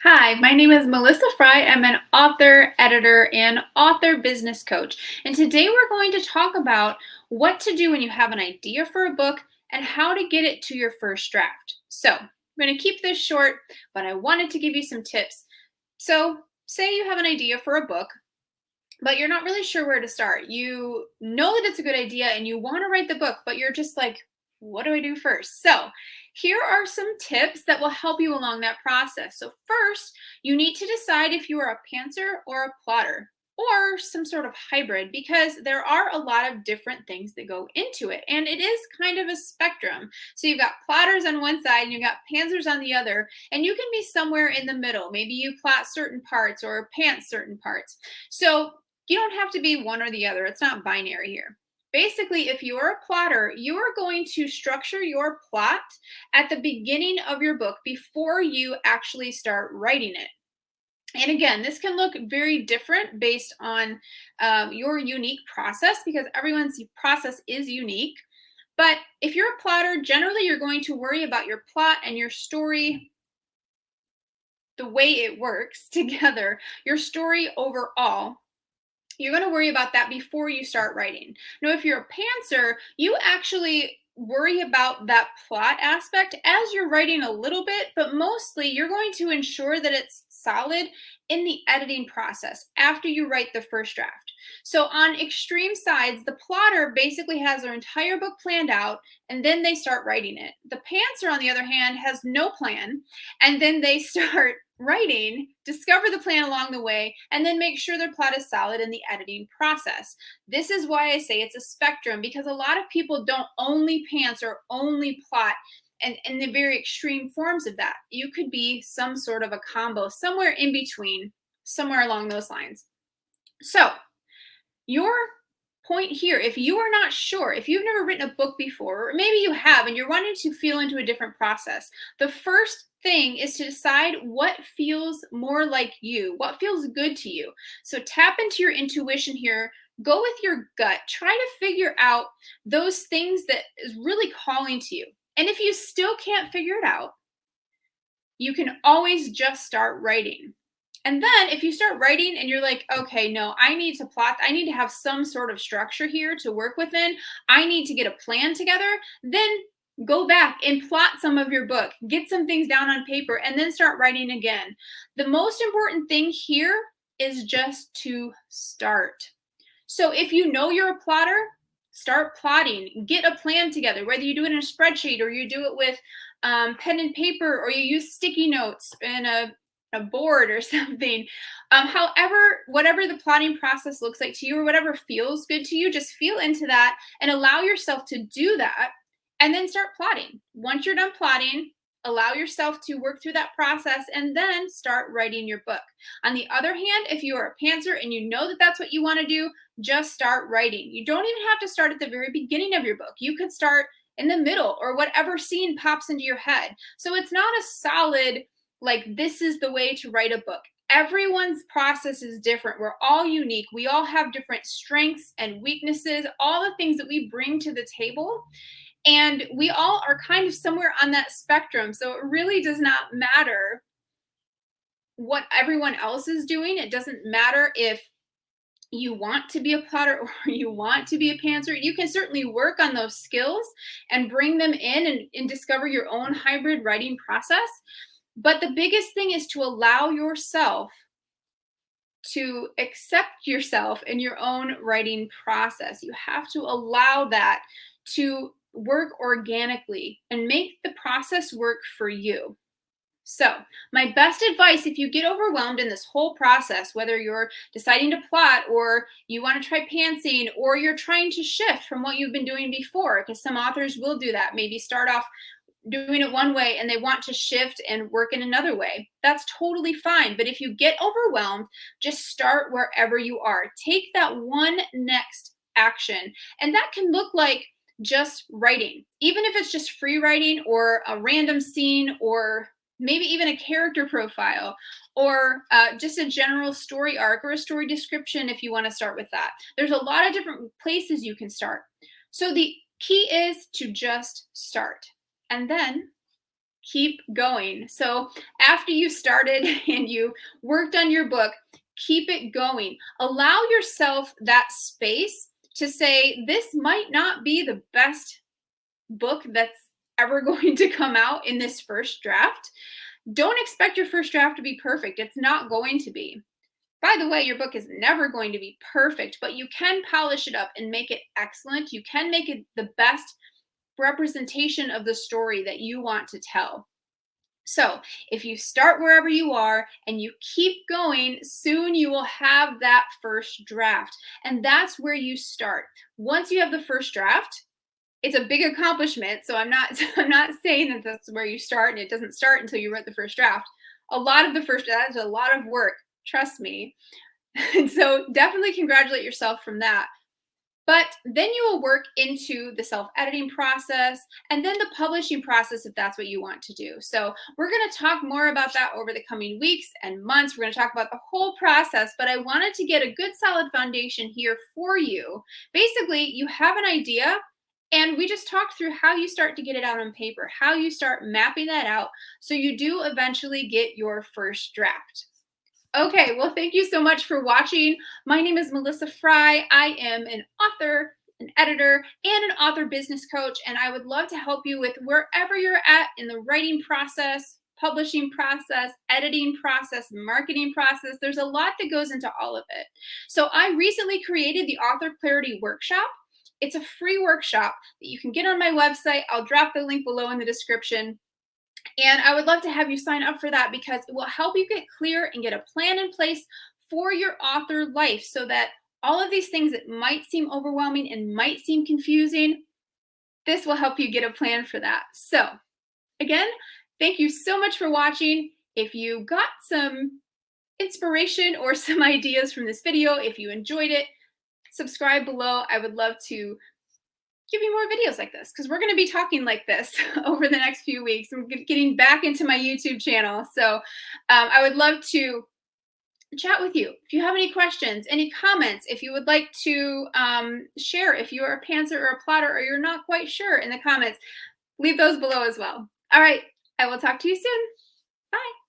Hi, my name is Melissa Frey. I'm an author, editor, and author business coach. And today we're going to talk about what to do when you have an idea for a book and how to get it to your first draft. So, I'm going to keep this short, but I wanted to give you some tips. So, say you have an idea for a book, but you're not really sure where to start. You know that it's a good idea and you want to write the book, but you're just like, what do I do first? So, here are some tips that will help you along that process. So, first, you need to decide if you are a pantser or a plotter or some sort of hybrid because there are a lot of different things that go into it. And it is kind of a spectrum. So, you've got plotters on one side and you've got pantsers on the other, and you can be somewhere in the middle. Maybe you plot certain parts or pants certain parts. So, you don't have to be one or the other. It's not binary here. Basically, if you're a plotter, you are going to structure your plot at the beginning of your book before you actually start writing it. And again, this can look very different based on your unique process because everyone's process is unique. But if you're a plotter, generally you're going to worry about your plot and your story, the way it works together, your story overall. You're going to worry about that before you start writing. Now, if you're a pantser, you actually worry about that plot aspect as you're writing a little bit, but mostly you're going to ensure that it's solid in the editing process after you write the first draft. So, on extreme sides, the plotter basically has their entire book planned out and then they start writing it. The pantser, on the other hand, has no plan and then they start writing, discover the plan along the way, and then make sure their plot is solid in the editing process. This is why I say it's a spectrum because a lot of people don't only pants or only plot and the very extreme forms of that. You could be some sort of a combo, somewhere in between, somewhere along those lines. So, your point here, if you are not sure, if you've never written a book before, or maybe you have and you're wanting to feel into a different process, the first thing is to decide what feels more like you, what feels good to you. So tap into your intuition here, go with your gut, try to figure out those things that is really calling to you. And if you still can't figure it out, you can always just start writing. And then if you start writing and you're like, okay, no, I need to plot, I need to have some sort of structure here to work within, I need to get a plan together, then go back and plot some of your book, get some things down on paper, and then start writing again. The most important thing here is just to start. So if you know you're a plotter, start plotting, get a plan together, whether you do it in a spreadsheet or you do it with pen and paper or you use sticky notes and a board or something. However, whatever the plotting process looks like to you or whatever feels good to you, just feel into that and allow yourself to do that and then start plotting. Once you're done plotting, allow yourself to work through that process and then start writing your book. On the other hand, if you are a pantser and you know that that's what you want to do, just start writing. You don't even have to start at the very beginning of your book. You could start in the middle or whatever scene pops into your head. So it's not a solid, like, this is the way to write a book. Everyone's process is different. We're all unique. We all have different strengths and weaknesses, all the things that we bring to the table. And we all are kind of somewhere on that spectrum. So it really does not matter what everyone else is doing. It doesn't matter if you want to be a plotter or you want to be a pantser. You can certainly work on those skills and bring them in and discover your own hybrid writing process. But the biggest thing is to allow yourself to accept yourself in your own writing process. You have to allow that to work organically and make the process work for you. So, my best advice if you get overwhelmed in this whole process, whether you're deciding to plot or you want to try pantsing or you're trying to shift from what you've been doing before, because some authors will do that, maybe start off doing it one way and they want to shift and work in another way. That's totally fine. But if you get overwhelmed, just start wherever you are. Take that one next action. And that can look like just writing, even if it's just free writing or a random scene or maybe even a character profile or just a general story arc or a story description if you want to start with that. There's a lot of different places you can start. So the key is to just start. And then keep going. So after you started and you worked on your book, keep it going. Allow yourself that space to say, this might not be the best book that's ever going to come out in this first draft. Don't expect your first draft to be perfect. It's not going to be. By the way, your book is never going to be perfect, but you can polish it up and make it excellent. You can make it the best representation of the story that you want to tell. So if you start wherever you are and you keep going, soon you will have that first draft. And that's where you start. Once you have the first draft, it's a big accomplishment. So I'm not saying that that's where you start and it doesn't start until you write the first draft. That's a lot of work, trust me. And so definitely congratulate yourself from that. But then you will work into the self-editing process and then the publishing process if that's what you want to do. So we're going to talk more about that over the coming weeks and months. We're going to talk about the whole process, but I wanted to get a good solid foundation here for you. Basically, you have an idea and we just talked through how you start to get it out on paper, how you start mapping that out so you do eventually get your first draft. Okay, well, thank you so much for watching. My name is Melissa Frey. I am an author, an editor, and an author business coach, and I would love to help you with wherever you're at in the writing process, publishing process, editing process, marketing process. There's a lot that goes into all of it. So I recently created the Author Clarity Workshop. It's a free workshop that you can get on my website. I'll drop the link below in the description. And I would love to have you sign up for that because it will help you get clear and get a plan in place for your author life so that all of these things that might seem overwhelming and might seem confusing, this will help you get a plan for that. So again, thank you so much for watching. If you got some inspiration or some ideas from this video, if you enjoyed it, subscribe below. I would love to give you more videos like this because we're going to be talking like this over the next few weeks. I'm getting back into my YouTube channel. So I would love to chat with you. If you have any questions, any comments, if you would like to share, if you are a pantser or a plotter or you're not quite sure in the comments, leave those below as well. All right. I will talk to you soon. Bye.